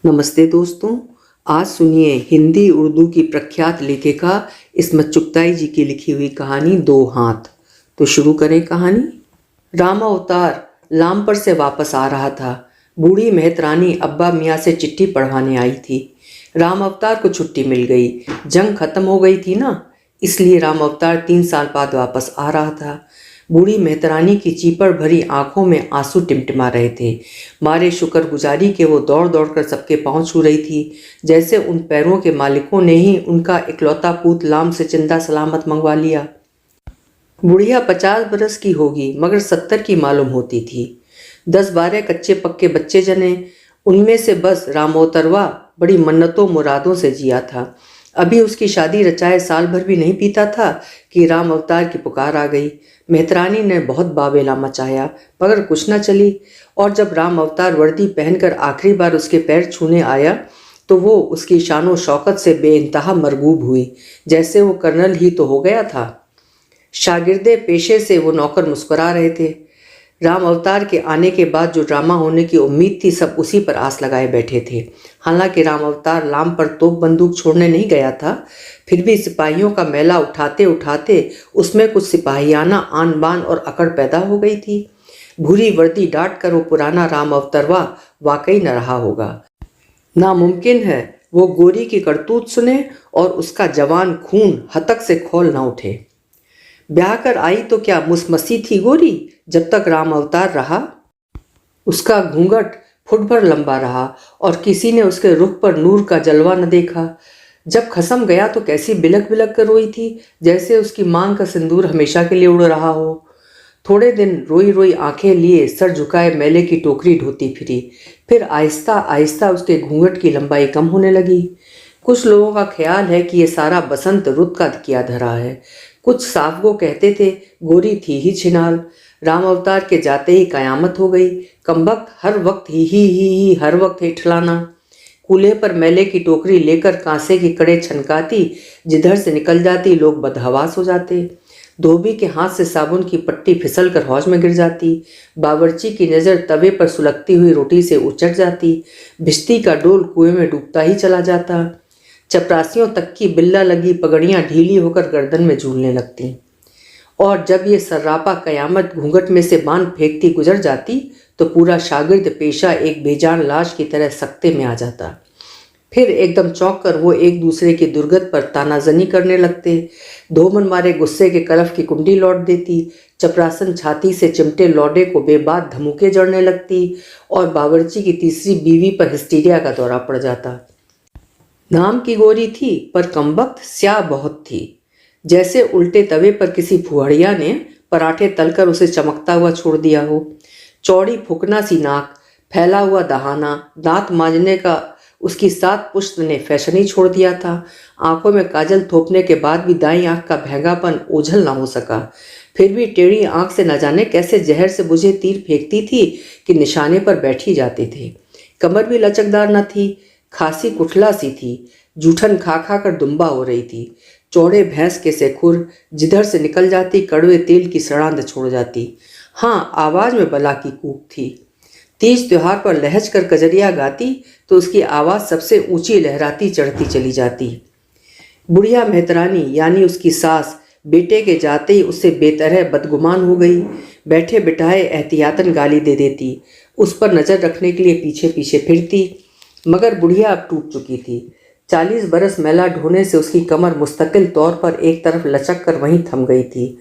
नमस्ते दोस्तों। आज सुनिए हिंदी उर्दू की प्रख्यात लेखिका इस्मत चुगताई जी की लिखी हुई कहानी दो हाथ। तो शुरू करें कहानी। राम अवतार लामपर से वापस आ रहा था। बूढ़ी मेहतरानी अब्बा मियाँ से चिट्ठी पढ़वाने आई थी। राम अवतार को छुट्टी मिल गई। जंग खत्म हो गई थी ना, इसलिए राम अवतार 3 साल बाद वापस आ रहा था। बूढ़ी मेहतरानी की चीपड़ भरी आंखों में आंसू टिमटिमा रहे थे। मारे शुक्रगुजारी के वो दौड़ दौड़ कर सबके पांव छू रही थी, जैसे उन पैरों के मालिकों ने ही उनका इकलौता पूत लाम से जिंदा सलामत मंगवा लिया। बुढ़िया 50 बरस की होगी, मगर 70 की मालूम होती थी। 10-12 कच्चे पक्के बच्चे जने, उनमें से बस रामोतरवा बड़ी मन्नतों मुरादों से जिया था। अभी उसकी शादी रचाए साल भर भी नहीं बीता था कि राम अवतार की पुकार आ गई। मेहतरानी ने बहुत बावेला मचाया, मगर कुछ न चली। और जब राम अवतार वर्दी पहनकर आखिरी बार उसके पैर छूने आया तो वो उसकी शानो शौकत से बेइंतहा मरगूब हुई, जैसे वो कर्नल ही तो हो गया था। शागिर्दे पेशे से वो नौकर मुस्कुरा रहे थे। राम अवतार के आने के बाद जो ड्रामा होने की उम्मीद थी, सब उसी पर आस लगाए बैठे थे। हालांकि राम अवतार लाम पर तोप बंदूक छोड़ने नहीं गया था, फिर भी सिपाहियों का मैला उठाते उठाते उसमें कुछ सिपाहियाना आन बान और अकड़ पैदा हो गई थी। भूरी वर्दी डांट कर वो पुराना राम अवतरवा वाकई न रहा होगा। नामुमकिन है वो गोरी की करतूत सुने और उसका जवान खून हतक से खौल न उठे। ब्याह कर आई तो क्या मुसमसी थी गोरी जब तक राम अवतार रहा। उसका घूंघट फुट भर लंबा रहा और किसी ने उसके रुख पर नूर का जलवा न देखा। जब खसम गया तो कैसी बिलक बिलक कर रोई थी, जैसे उसकी मांग का सिंदूर हमेशा के लिए उड़ रहा हो। थोड़े दिन रोई रोई आंखें लिए सर झुकाए मैले की टोकरी ढोती फिरी। फिर आहिस्ता आहिस्ता उसके घूंघट की लंबाई कम होने लगी। कुछ लोगों का ख्याल है कि ये सारा बसंत रुत का किया धरा है। कुछ साफगो कहते थे गोरी थी ही छिनाल, राम अवतार के जाते ही कयामत हो गई। कमबख्त हर वक्त ही हर वक्त हिठलाना। कूल्हे पर मैले की टोकरी लेकर कांसे की कड़े छनकाती, जिधर से निकल जाती लोग बदहवास हो जाते। धोबी के हाथ से साबुन की पट्टी फिसल कर हौज में गिर जाती। बावर्ची की नज़र तवे पर सुलगती हुई रोटी से उचट जाती। भिश्ती का डोल कुएं में डूबता ही चला जाता। चपरासियों तक की बिल्ला लगी पगड़ियां ढीली होकर गर्दन में झूलने लगती। और जब ये सर्रापा कयामत घूंघट में से बांध फेंकती गुजर जाती तो पूरा शागिर्द पेशा एक बेजान लाश की तरह सख्ते में आ जाता। फिर एकदम चौंक कर वो एक दूसरे की दुर्गत पर तानाजनी करने लगते। धोमन मारे गुस्से के कलफ की कुंडी लौट देती। चपरासन छाती से चिमटे लौडे को बेबाक धमुके जड़ने लगती और बावर्ची की तीसरी बीवी पर हिस्टीरिया का दौरा पड़ जाता। नाम की गोरी थी पर कमबख्त स्याह बहुत थी, जैसे उल्टे तवे पर किसी फुहड़िया ने पराठे तलकर उसे चमकता हुआ छोड़ दिया हो। चौड़ी फुकना सी नाक, फैला हुआ दहाना, दांत मांजने का उसकी 7 पुश्त ने फैशन ही छोड़ दिया था। आंखों में काजल थोपने के बाद भी दाईं आंख का भैंगापन ओझल ना हो सका। फिर भी टेढ़ी आंख से न जाने कैसे जहर से बुझे तीर फेंकती थी कि निशाने पर बैठी जाते थे। कमर भी लचकदार न थी, खासी कुठला सी थी, जूठन खा खा कर दुम्बा हो रही थी। चौड़े भैंस के से खुर, जिधर से निकल जाती कड़वे तेल की सड़ांध छोड़ जाती। हाँ, आवाज में बला की कूक थी। तीज त्योहार पर लहज कर कजरिया गाती तो उसकी आवाज सबसे ऊंची लहराती चढ़ती चली जाती। बुढ़िया मेहतरानी यानी उसकी सास बेटे के जाते ही उससे बेतरह बदगुमान हो गई। बैठे बिठाए एहतियातन गाली दे देती, उस पर नजर रखने के लिए पीछे पीछे फिरती। मगर बुढ़िया अब टूट चुकी थी। 40 बरस मैला ढोने से उसकी कमर मुस्तकिल तौर पर एक तरफ लचक कर वहीं थम गई थी।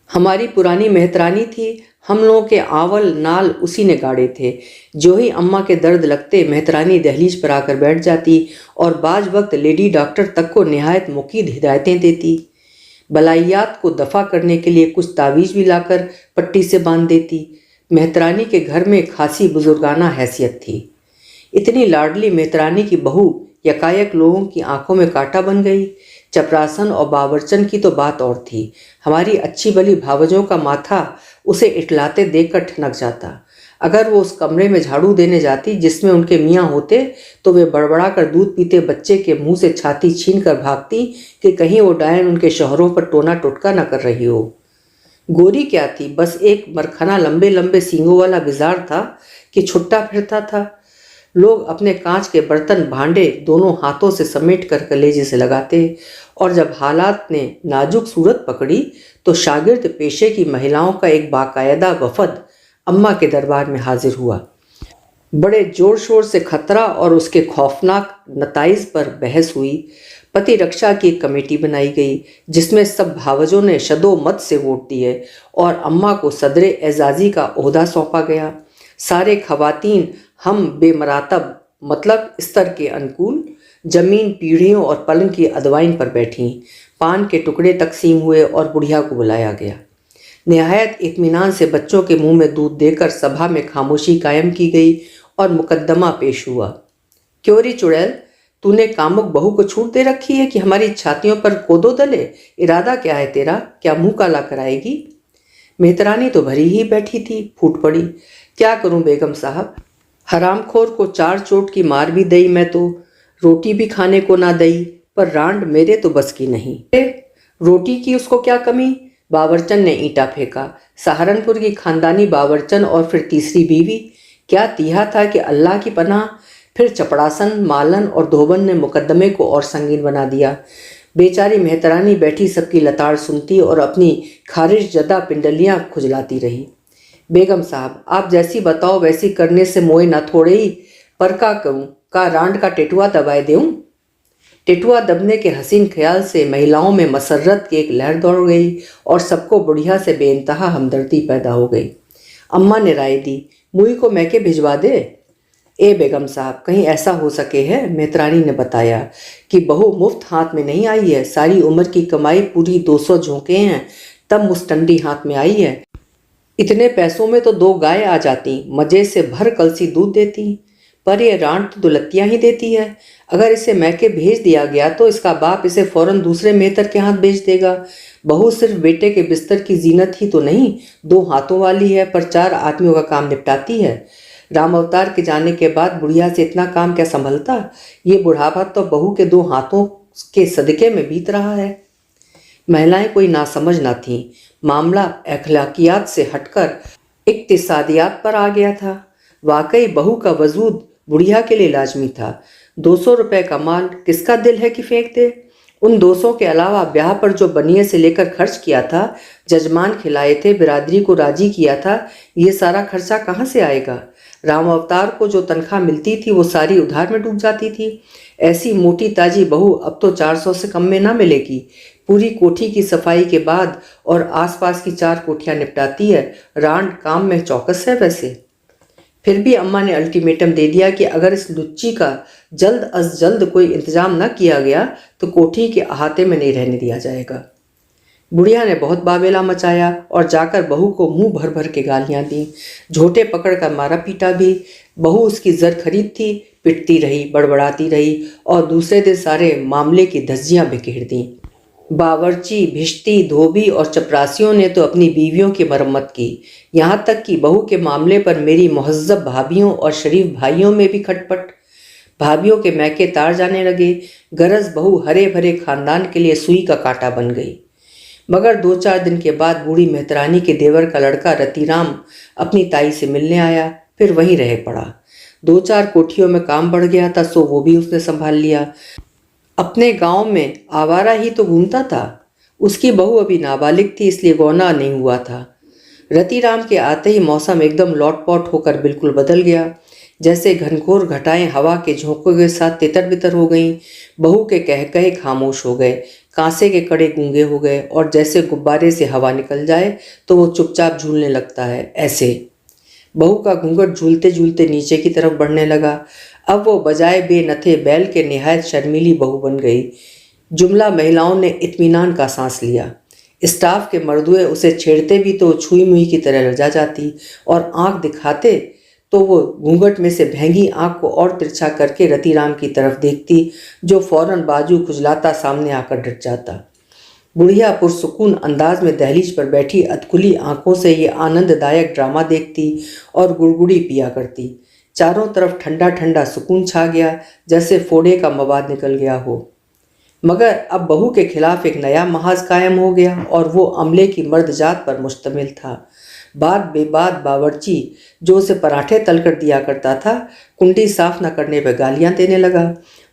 हमारी पुरानी मेहतरानी थी, हम लोगों के आवल नाल उसी ने गाड़े थे। जो ही अम्मा के दर्द लगते मेहतरानी दहलीज पर आकर बैठ जाती और बाज वक्त लेडी डॉक्टर तक को निहायत मुकीद हिदायतें देती। बलाइयात को दफा करने के लिए कुछ तावीज भी लाकर पट्टी से बांध देती। मेहतरानी के घर में खासी बुजुर्गाना हैसियत थी। इतनी लाडली मेहतरानी की बहू यकायक लोगों की आंखों में कांटा बन गई। चपरासन और बावर्चन की तो बात और थी। हमारी अच्छी भली भावजों का माथा उसे इटलाते देखकर ठनक जाता। अगर वो उस कमरे में झाड़ू देने जाती जिसमें उनके मियाँ होते तो वे बड़बड़ा कर दूध पीते बच्चे के मुंह से छाती छीन कर भागती कि कहीं वो डायन उनके शौहरों पर टोना टोटका न कर रही हो। गोरी क्या थी, बस एक मरखना लंबे लंबे सींगों वाला बिजार था कि छुट्टा फिरता था। लोग अपने कांच के बर्तन भांडे दोनों हाथों से समेट कर कलेजे से लगाते और जब हालात ने नाजुक सूरत पकड़ी तो शागिर्द पेशे की महिलाओं का एक बाकायदा वफद अम्मा के दरबार में हाजिर हुआ। बड़े जोर शोर से खतरा और उसके खौफनाक नताइज पर बहस हुई। पति रक्षा की एक कमेटी बनाई गई जिसमें सब भावजों ने शदो मत से वोट दिए और अम्मा को सदरे एजाजी का ओहदा सौंपा गया। सारे खवातीन हम बेमरातब मतलब स्तर के अनुकूल जमीन पीढ़ियों और पलंग की अदवाइन पर बैठी। पान के टुकड़े तकसीम हुए और बुढ़िया को बुलाया गया। निहायत इत्मीनान से बच्चों के मुंह में दूध देकर सभा में खामोशी कायम की गई और मुकद्दमा पेश हुआ। क्यों री चुड़ैल, तूने कामुक बहू को छूट दे रखी है कि हमारी छातियों पर कोदो दले? इरादा क्या है तेरा? क्या मुंह काला कराएगी? मेहतरानी तो भरी ही बैठी थी, फूट पड़ी। क्या करूं बेगम साहब, हरामखोर को 4 चोट की मार भी दई मैं तो, रोटी भी खाने को ना दई, पर रांड मेरे तो बस की नहीं। रोटी की उसको क्या कमी? बावरचन ने ईंटा फेंका। सहारनपुर की खानदानी बावरचन और फिर तीसरी बीवी, क्या तिहा था कि अल्लाह की पनाह। फिर चपड़ासन, मालन और धोबन ने मुकद्दमे को और संगीन बना दिया। बेचारी मेहतरानी बैठी सबकी लताड़ सुनती और अपनी खारिश जदा पिंडलियां खुजलाती रही। बेगम साहब, आप जैसी बताओ वैसी करने से मोए ना थोड़े ही, पर का करूं, का रांड का टेटुआ दबाए दूं? टेटुआ दबने के हसीन ख्याल से महिलाओं में मसर्रत की एक लहर दौड़ गई और सबको बुढ़िया से बेइंतहा हमदर्दी पैदा हो गई। अम्मा ने राय दी, मुई को मैके भिजवा दे। ए बेगम साहब, कहीं ऐसा हो सके है? मेहतरानी ने बताया कि बहू मुफ्त हाथ में नहीं आई है, सारी उम्र की कमाई पूरी 200 झोंके हैं तब मुस्टंडी हाथ में आई है। इतने पैसों में तो 2 गाय आ जाती, मजे से भर कलसी दूध देती, पर यह रांड तो दुलत्तियां ही देती है। अगर इसे मैके भेज दिया गया तो इसका बाप इसे फौरन दूसरे मेहतर के हाथ भेज देगा। बहू सिर्फ बेटे के बिस्तर की जीनत ही तो नहीं, 2 हाथों वाली है, पर 4 आदमियों का काम निपटाती है। राम अवतार के जाने के बाद बुढ़िया से इतना काम क्या संभलता? ये बुढ़ापा तो बहू के 2 हाथों के सदके में बीत रहा है। महिलाएं कोई नासमझ ना थीं। मामला अखलाकियात से हटकर इक्तिसादियात पर आ गया था। वाकई बहू का वजूद बुढ़िया के लिए लाजमी था। 200 रुपए का माल किसका दिल है कि फेंक दे? उन 200 के अलावा ब्याह पर जो बनिए से लेकर खर्च किया था, जजमान खिलाए थे, बिरादरी को राजी किया था, ये सारा खर्चा कहाँ से आएगा? राम अवतार को जो तनख्वाह मिलती थी वो सारी उधार में डूब जाती थी। ऐसी मोटी ताजी बहू अब तो 400 से कम में ना मिलेगी। पूरी कोठी की सफाई के बाद और आसपास की 4 कोठियां निपटाती है। रांड काम में चौकस है वैसे। फिर भी अम्मा ने अल्टीमेटम दे दिया कि अगर इस लुच्ची का जल्द अज जल्द कोई इंतजाम न किया गया तो कोठी के अहाते में नहीं रहने दिया जाएगा। बुढ़िया ने बहुत बाबेला मचाया और जाकर बहू को मुंह भर भर के गालियां दी। झोटे पकड़ कर मारा पीटा भी। बहू उसकी जर खरीद थी, पिटती रही, बड़बड़ाती रही और दूसरे दिन सारे मामले की धज्जियां बिखेर दी। बावर्ची, भिश्ती, धोबी और चपरासियों ने तो अपनी बीवियों की मरम्मत की। यहाँ तक कि बहू के मामले पर मेरी मुहज्जब भाभियों और शरीफ भाइयों में भी खटपट। भाभियों के मैके तार जाने लगे। गरज बहू हरे भरे खानदान के लिए सुई का कांटा बन गई। मगर 2-4 दिन के बाद बूढ़ी मेहतरानी के देवर का लड़का रतिराम अपनी ताई से मिलने आया, फिर वहीं रह पड़ा। 2-4 कोठियों में काम बढ़ गया था सो वो भी उसने संभाल लिया। अपने गांव में आवारा ही तो घूमता था। उसकी बहू अभी नाबालिग थी इसलिए गौना नहीं हुआ था। रतिराम के आते ही मौसम एकदम लौटपौट होकर बिल्कुल बदल गया। जैसे घनघोर घटाएं हवा के झोंकों के साथ तितर बितर हो गईं। बहू के कहकहे खामोश हो गए, कांसे के कड़े गूंगे हो गए और जैसे गुब्बारे से हवा निकल जाए तो वो चुपचाप झूलने लगता है, ऐसे। बहू का घूंघट झूलते झूलते नीचे की तरफ बढ़ने लगा। अब वो बजाय बेनथे बैल के निहायत शर्मीली बहू बन गई। जुमला महिलाओं ने इत्मीनान का सांस लिया। स्टाफ के मर्दुए उसे छेड़ते भी तो छुई मुई की तरह लजा जाती और आंख दिखाते तो वो घूंघट में से भैंगी आंख को और तिरछा करके रतिराम की तरफ देखती, जो फौरन बाजू खुजलाता सामने आकर डट जाता। बुढ़िया पुरसुकून अंदाज में दहलीज पर बैठी अधखुली आंखों से ये आनंददायक ड्रामा देखती और गुड़गुड़ी पिया करती। चारों तरफ ठंडा ठंडा सुकून छा गया, जैसे फोड़े का मवाद निकल गया हो। मगर अब बहू के खिलाफ एक नया महाज कायम हो गया और वो अमले की मर्द जात पर मुश्तमिल था। बात बेबात बावर्ची जो उसे पराठे तल कर दिया करता था, कुंडी साफ न करने पर गालियां देने लगा।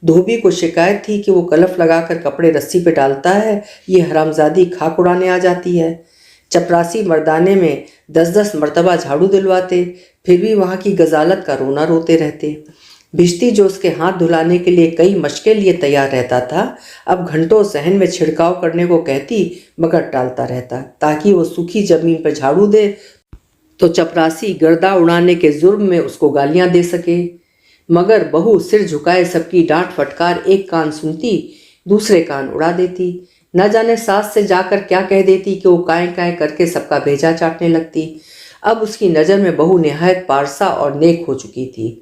धोबी को शिकायत थी कि वो कलफ लगाकर कपड़े रस्सी पे डालता है, ये हरामजादी खाक उड़ाने आ जाती है। चपरासी मर्दाने में 10-10 मर्तबा झाड़ू दिलवाते, फिर भी वहाँ की गजालत का रोना रोते रहते। भिश्ती जो उसके हाथ धुलाने के लिए कई मशके लिए तैयार रहता था, अब घंटों सहन में छिड़काव करने को कहती मगर टालता रहता, ताकि वो सूखी जमीन पर झाड़ू दे तो चपरासी गर्दा उड़ाने के जुर्म में उसको गालियां दे सके। मगर बहू सिर झुकाए सबकी डांट फटकार एक कान सुनती, दूसरे कान उड़ा देती। न जाने सास से जाकर क्या कह देती कि वो काएं काएं करके सबका भेजा चाटने लगती। अब उसकी नज़र में बहू निहायत पारसा और नेक हो चुकी थी।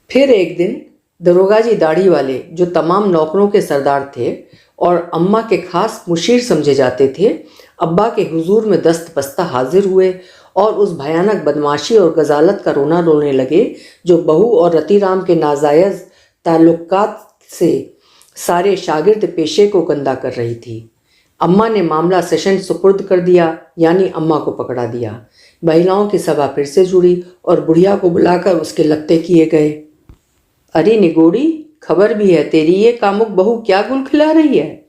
फिर एक दिन दरोगा जी दाढ़ी वाले, जो तमाम नौकरों के सरदार थे और अम्मा के खास मुशीर समझे जाते थे, अब्बा के हुजूर में दस्त बस्ता हाजिर हुए और उस भयानक बदमाशी और गजालत का रोना रोने लगे जो बहू और रतीराम के नाजायज़ ताल्लुकात से सारे शागिर्द पेशे को गंदा कर रही थी। अम्मा ने मामला सेशन सुपुर्द कर दिया, यानी अम्मा को पकड़ा दिया। महिलाओं की सभा फिर से जुड़ी और बुढ़िया को बुलाकर उसके लत्ते किए गए। अरे निगोड़ी, खबर भी है तेरी, ये कामुक बहू क्या गुल खिला रही है।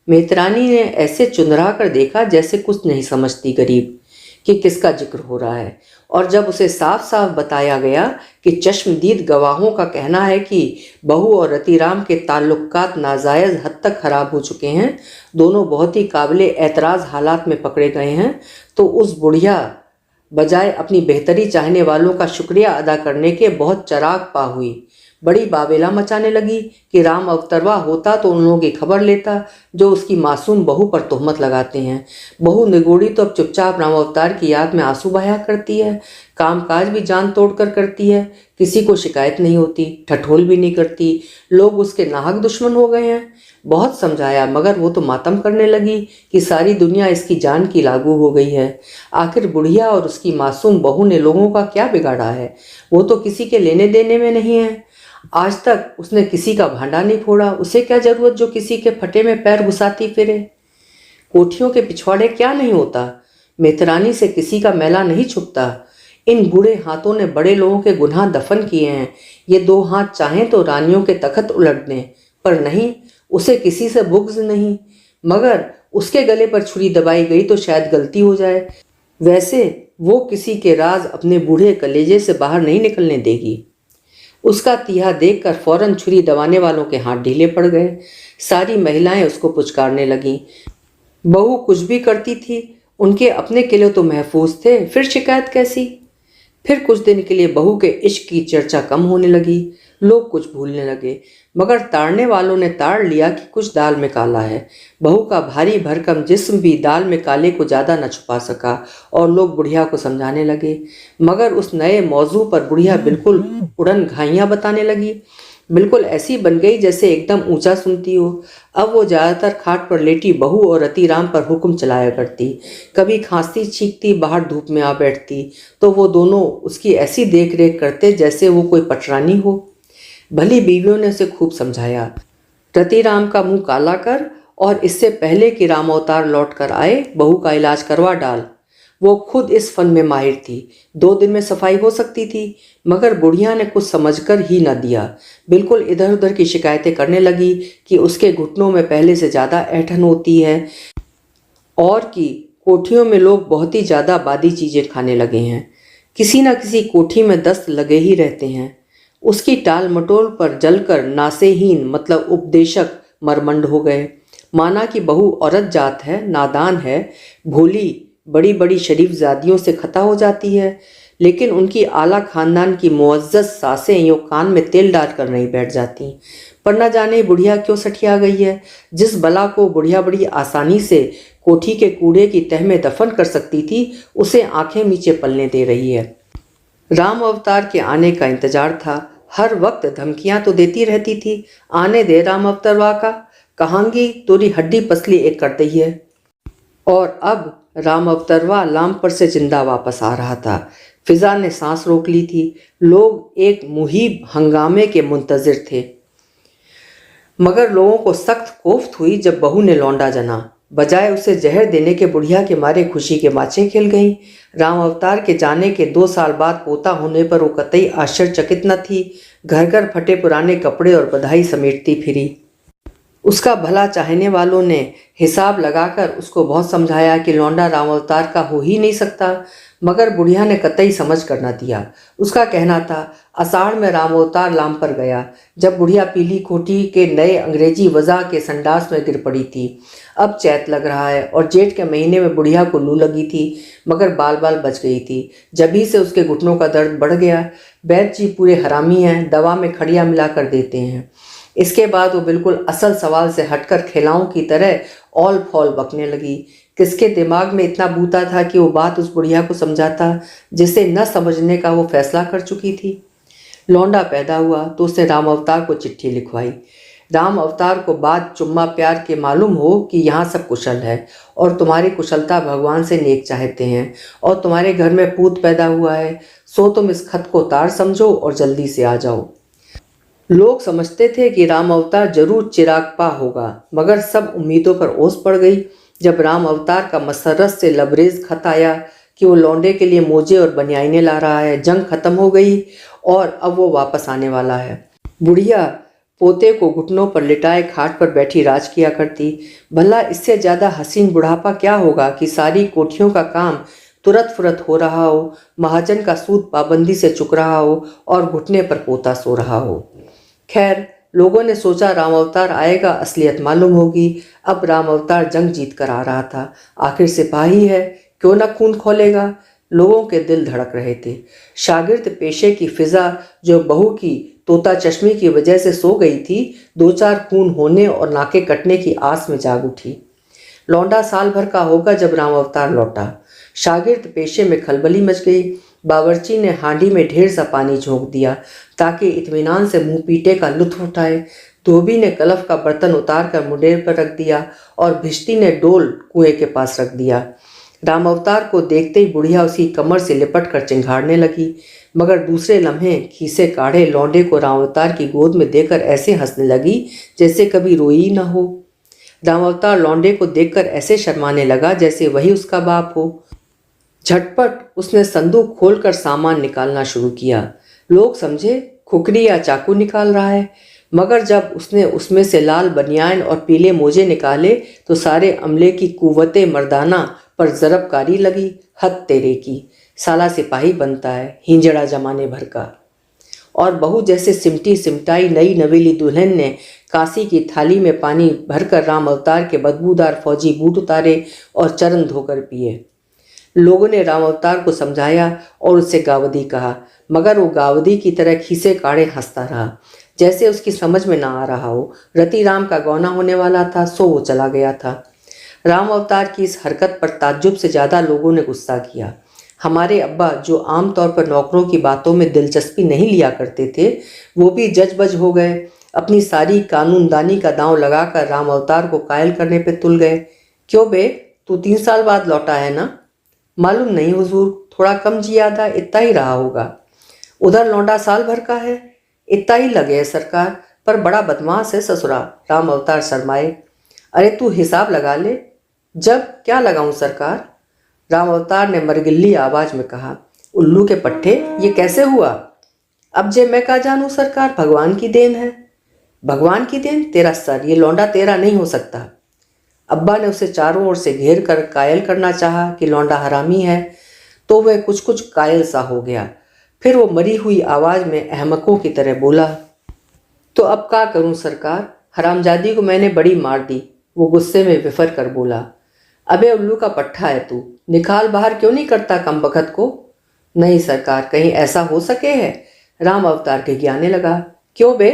मेहतरानी ने ऐसे चुंदरा कर देखा जैसे कुछ नहीं समझती गरीब कि किसका जिक्र हो रहा है। और जब उसे साफ साफ बताया गया कि चश्मदीद गवाहों का कहना है कि बहू और रतीराम के ताल्लुकात नाजायज़ हद तक खराब हो चुके हैं, दोनों बहुत ही काबिले एतराज़ हालात में पकड़े गए हैं, तो उस बुढ़िया बजाय अपनी बेहतरी चाहने वालों का शुक्रिया अदा करने के बहुत चराग पा हुई। बड़ी बाबेला मचाने लगी कि राम अवतरवा होता तो उन लोगों की खबर लेता जो उसकी मासूम बहू पर तोहमत लगाते हैं। बहू निगोड़ी तो अब चुपचाप राम अवतार की याद में आंसू बहाया करती है, कामकाज भी जान तोड़कर करती है, किसी को शिकायत नहीं होती, ठठोल भी नहीं करती। लोग उसके नाहक दुश्मन हो गए हैं। बहुत समझाया मगर वो तो मातम करने लगी कि सारी दुनिया इसकी जान की लागू हो गई है। आखिर बुढ़िया और उसकी मासूम बहू ने लोगों का क्या बिगाड़ा है? वो तो किसी के लेने देने में नहीं है। आज तक उसने किसी का भांडा नहीं फोड़ा, उसे क्या जरूरत जो किसी के फटे में पैर घुसाती फिरे। कोठियों के पिछवाड़े क्या नहीं होता, मेहतरानी से किसी का मैला नहीं छुपता। इन बूढ़े हाथों ने बड़े लोगों के गुनाह दफन किए हैं। ये दो हाथ चाहें तो रानियों के तखत उलट दें, पर नहीं, उसे किसी से बुग़्ज़ नहीं। मगर उसके गले पर छुरी दबाई गई तो शायद गलती हो जाए। वैसे वो किसी के राज अपने बूढ़े कलेजे से बाहर नहीं निकलने देगी। उसका तीहा देखकर फौरन छुरी दबाने वालों के हाथ ढीले पड़ गए। सारी महिलाएं उसको पुचकारने लगीं। बहू कुछ भी करती थी, उनके अपने किले तो महफूज थे, फिर शिकायत कैसी। फिर कुछ दिन के लिए बहू के इश्क की चर्चा कम होने लगी, लोग कुछ भूलने लगे। मगर ताड़ने वालों ने ताड़ लिया कि कुछ दाल में काला है। बहू का भारी भरकम जिस्म भी दाल में काले को ज़्यादा न छुपा सका और लोग बुढ़िया को समझाने लगे। मगर उस नए मौजू पर बुढ़िया बिल्कुल उड़न घाइयाँ बताने लगी, बिल्कुल ऐसी बन गई जैसे एकदम ऊंचा सुनती हो। अब वो ज़्यादातर खाट पर लेटी बहू और रतीराम पर हुक्म चलाया करती। कभी खांसती छींकती बाहर धूप में आ बैठती तो वो दोनों उसकी ऐसी देख रेख करते जैसे वो कोई पटरानी हो। भली बीवियों ने उसे खूब समझाया, रतीराम का मुंह काला कर और इससे पहले कि राम अवतार लौट कर आए बहू का इलाज करवा डाल। वो खुद इस फन में माहिर थी, 2 दिन में सफाई हो सकती थी। मगर बुढ़िया ने कुछ समझकर ही न दिया, बिल्कुल इधर उधर की शिकायतें करने लगी कि उसके घुटनों में पहले से ज़्यादा ऐंठन होती है और कि कोठियों में लोग बहुत ही ज़्यादा बादी चीज़ें खाने लगे हैं। किसी न किसी कोठी में दस्त लगे ही रहते हैं। उसकी टाल मटोल पर जलकर नासेहीन मतलब उपदेशक मरमंड हो गए। माना कि बहू औरत जात है, नादान है, भोली, बड़ी बड़ी शरीफ ज़ादियों से खता हो जाती है, लेकिन उनकी आला खानदान की मुअज़्ज़ज़ सासें यूँ कान में तेल डाल कर नहीं बैठ जाती। पर न जाने बुढ़िया क्यों सठिया गई है। जिस बला को बुढ़िया बड़ी आसानी से कोठी के कूड़े की तह में दफन कर सकती थी, उसे आंखें नीचे पलने दे रही है। राम अवतार के आने का इंतजार था। हर वक्त धमकियां तो देती रहती थी, आने दे राम अवतरवा का, कहांगी तोरी हड्डी पसली एक कर दी है। और अब राम अवतरवा लाम पर से जिंदा वापस आ रहा था। फिजा ने सांस रोक ली थी। लोग एक मुहीब हंगामे के मुंतजिर थे। मगर लोगों को सख्त कोफ्त हुई जब बहू ने लौंडा जना। बजाय उसे जहर देने के बुढ़िया के मारे खुशी के माचे खेल गई। राम अवतार के जाने के 2 साल बाद पोता होने पर वो कतई आश्चर्यचकित न थी। घर घर फटे पुराने कपड़े और बधाई समेटती फिरी। उसका भला चाहने वालों ने हिसाब लगाकर उसको बहुत समझाया कि लौंडा राम अवतार का हो ही नहीं सकता, मगर बुढ़िया ने कतई समझ कर न दिया। उसका कहना था, आषाढ़ में राम अवतार लाम पर गया, जब बुढ़िया पीली कोठी के नए अंग्रेजी वज़ा के संडास में गिर पड़ी थी। अब चैत लग रहा है और जेठ के महीने में बुढ़िया को लू लगी थी, मगर बाल बाल बच गई थी। जभी से उसके घुटनों का दर्द बढ़ गया। वैद्य जी पूरे हरामी हैं, दवा में खड़िया मिला कर देते हैं। इसके बाद वो बिल्कुल असल सवाल से हटकर खेलाओं की तरह ऑल फॉल बकने लगी। किसके दिमाग में इतना बूता था कि वो बात उस बुढ़िया को समझाता, जिसे न समझने का वो फैसला कर चुकी थी। लौंडा पैदा हुआ तो उसने राम अवतार को चिट्ठी लिखवाई। राम अवतार को बात चुम्मा प्यार के मालूम हो कि यहाँ सब कुशल है और तुम्हारी कुशलता भगवान से नेक चाहते हैं और तुम्हारे घर में पूत पैदा हुआ है, सो तुम इस खत को तार समझो और जल्दी से आ जाओ। लोग समझते थे कि राम अवतार जरूर चिरागपा होगा, मगर सब उम्मीदों पर ओस पड़ गई जब राम अवतार का मसरत से लबरेज खत आया कि वो लौंडे के लिए मोजे और बनियाइनें ला रहा है। जंग खत्म हो गई और अब वो वापस आने वाला है। बुढ़िया पोते को घुटनों पर लिटाए खाट पर बैठी राज किया करती। भला इससे ज़्यादा हसीन बुढ़ापा क्या होगा कि सारी कोठियों का काम तुरत फुरत हो रहा हो, महाजन का सूद पाबंदी से चुक रहा हो और घुटने पर पोता सो रहा हो। खैर, लोगों ने सोचा राम अवतार आएगा, असलियत मालूम होगी। अब राम अवतार जंग जीत कर आ रहा था। आखिर सिपाही है, क्यों न खून खोलेगा। लोगों के दिल धड़क रहे थे। शागिर्द पेशे की फिजा जो बहू की तोता चश्मे की वजह से सो गई थी, 2-4 खून होने और नाके कटने की आस में जाग उठी। लौंडा साल भर का होगा जब राम अवतार लौटा। शागिर्द पेशे में खलबली मच गई। बावर्ची ने हांडी में ढेर सा पानी झोंक दिया ताकि इत्मीनान से मुंह पीटे का लुत्फ उठाए। धोबी ने कलफ का बर्तन उतार कर मुंडेर पर रख दिया और भिश्ती ने डोल कुएं के पास रख दिया। राम अवतार को देखते ही बुढ़िया उसकी कमर से लिपट कर चिंघाड़ने लगी, मगर दूसरे लम्हे खीसे काढ़े लौंडे को राम अवतार की गोद में देकर ऐसे हंसने लगी जैसे कभी रोई न हो। राम अवतार लौंडे को देखकर ऐसे शर्माने लगा जैसे वही उसका बाप हो। झटपट उसने संदूक खोलकर सामान निकालना शुरू किया। लोग समझे खुकरी या चाकू निकाल रहा है, मगर जब उसने उसमें से लाल बनियान और पीले मोजे निकाले तो सारे अमले की कुव्वते मर्दाना पर जरबकारी लगी। हद तेरे की, साला सिपाही बनता है, हिंजड़ा जमाने भर का। और बहू जैसे सिमटी सिमटाई नई नवेली दुल्हन ने कांसी की थाली में पानी भरकर राम अवतार के बदबूदार फौजी बूट उतारे और चरण धोकर पिए। लोगों ने राम अवतार को समझाया और उससे गावदी कहा, मगर वो गावदी की तरह खीसे काढ़े हंसता रहा, जैसे उसकी समझ में ना आ रहा हो। रति राम का गौना होने वाला था, सो वो चला गया था। राम अवतार की इस हरकत पर ताज्जुब से ज़्यादा लोगों ने गुस्सा किया। हमारे अब्बा, जो आमतौर पर नौकरों की बातों में दिलचस्पी नहीं लिया करते थे, वो भी जज बज हो गए। अपनी सारी कानूनदानी का दांव लगाकर राम अवतार को कायल करने पर तुल गए। क्यों बे, तू 3 साल बाद लौटा है ना? मालूम नहीं हुजूर, थोड़ा कम जिया था, इतना ही रहा होगा। उधर लौंडा साल भर का है, इतना ही लगे है सरकार, पर बड़ा बदमाश है ससुरा। राम अवतार शर्माए। अरे तू हिसाब लगा ले। जब क्या लगाऊं सरकार? राम अवतार ने मरगिल्ली आवाज में कहा। उल्लू के पट्टे, ये कैसे हुआ? अब जे मैं क्या जानूं सरकार, भगवान की देन है। भगवान की देन? तेरा सर, ये लौंडा तेरा नहीं हो सकता। अब्बा ने उसे चारों ओर से घेर कर कायल करना चाहा कि लौंडा हरामी है, तो वह कुछ कुछ कायल सा हो गया। फिर वो मरी हुई आवाज में अहमकों की तरह बोला, तो अब क्या करूं सरकार, हरामजादी को मैंने बड़ी मार दी। वो गुस्से में विफर कर बोला, अबे उल्लू का पट्टा है तू, निकाल बाहर क्यों नहीं करता कमबख्त को? नहीं सरकार, कहीं ऐसा हो सके है? राम अवतार के ज्ञाने लगा। क्यों बे?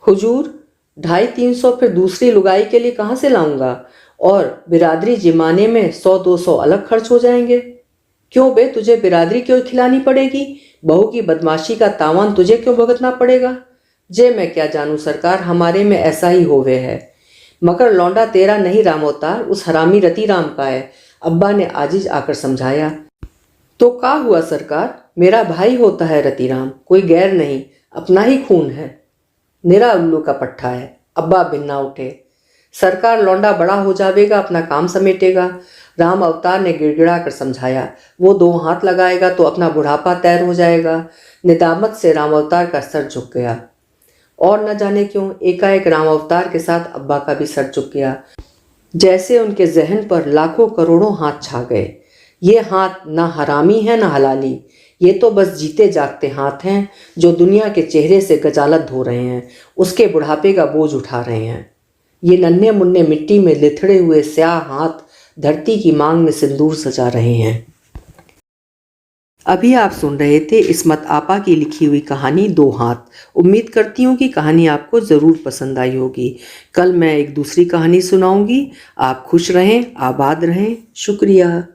हुजूर, 250-300 फिर दूसरी लुगाई के लिए कहाँ से लाऊंगा, और बिरादरी जिमाने में 100-200 अलग खर्च हो जाएंगे। क्यों बे, तुझे बिरादरी क्यों खिलानी पड़ेगी? बहू की बदमाशी का तावान तुझे क्यों भुगतना पड़ेगा? जे मैं क्या जानूं सरकार, हमारे में ऐसा ही होवे है। मगर लौंडा तेरा नहीं राम अवतार, उस हरामी रति राम का है। अब्बा ने आजिज आकर समझाया। तो क्या हुआ सरकार, मेरा भाई होता है रति राम, कोई गैर नहीं, अपना ही खून है। निरा उल्लू का पट्टा है। अब्बा बिन्ना उठे। सरकार लौंडा बड़ा हो जाएगा, अपना काम समेटेगा। राम अवतार ने गिड़गिड़ा कर समझाया, वो 2 हाथ लगाएगा तो अपना बुढ़ापा तैर हो जाएगा। निदामत से राम अवतार का सर झुक गया, और न जाने क्यों एकाएक राम अवतार के साथ अब्बा का भी सर झुक गया, जैसे उनके जहन पर लाखों करोड़ों हाथ छा गए। ये हाथ ना हरामी है ना हलाली, ये तो बस जीते जागते हाथ हैं जो दुनिया के चेहरे से गजालत धो रहे हैं, उसके बुढ़ापे का बोझ उठा रहे हैं। ये नन्हे मुन्ने मिट्टी में लिथड़े हुए स्याह हाथ धरती की मांग में सिंदूर सजा रहे हैं। अभी आप सुन रहे थे इस्मत आपा की लिखी हुई कहानी 2 हाथ। उम्मीद करती हूँ कि कहानी आपको ज़रूर पसंद आई होगी। कल मैं एक दूसरी कहानी सुनाऊंगी। आप खुश रहें, आबाद रहें। शुक्रिया।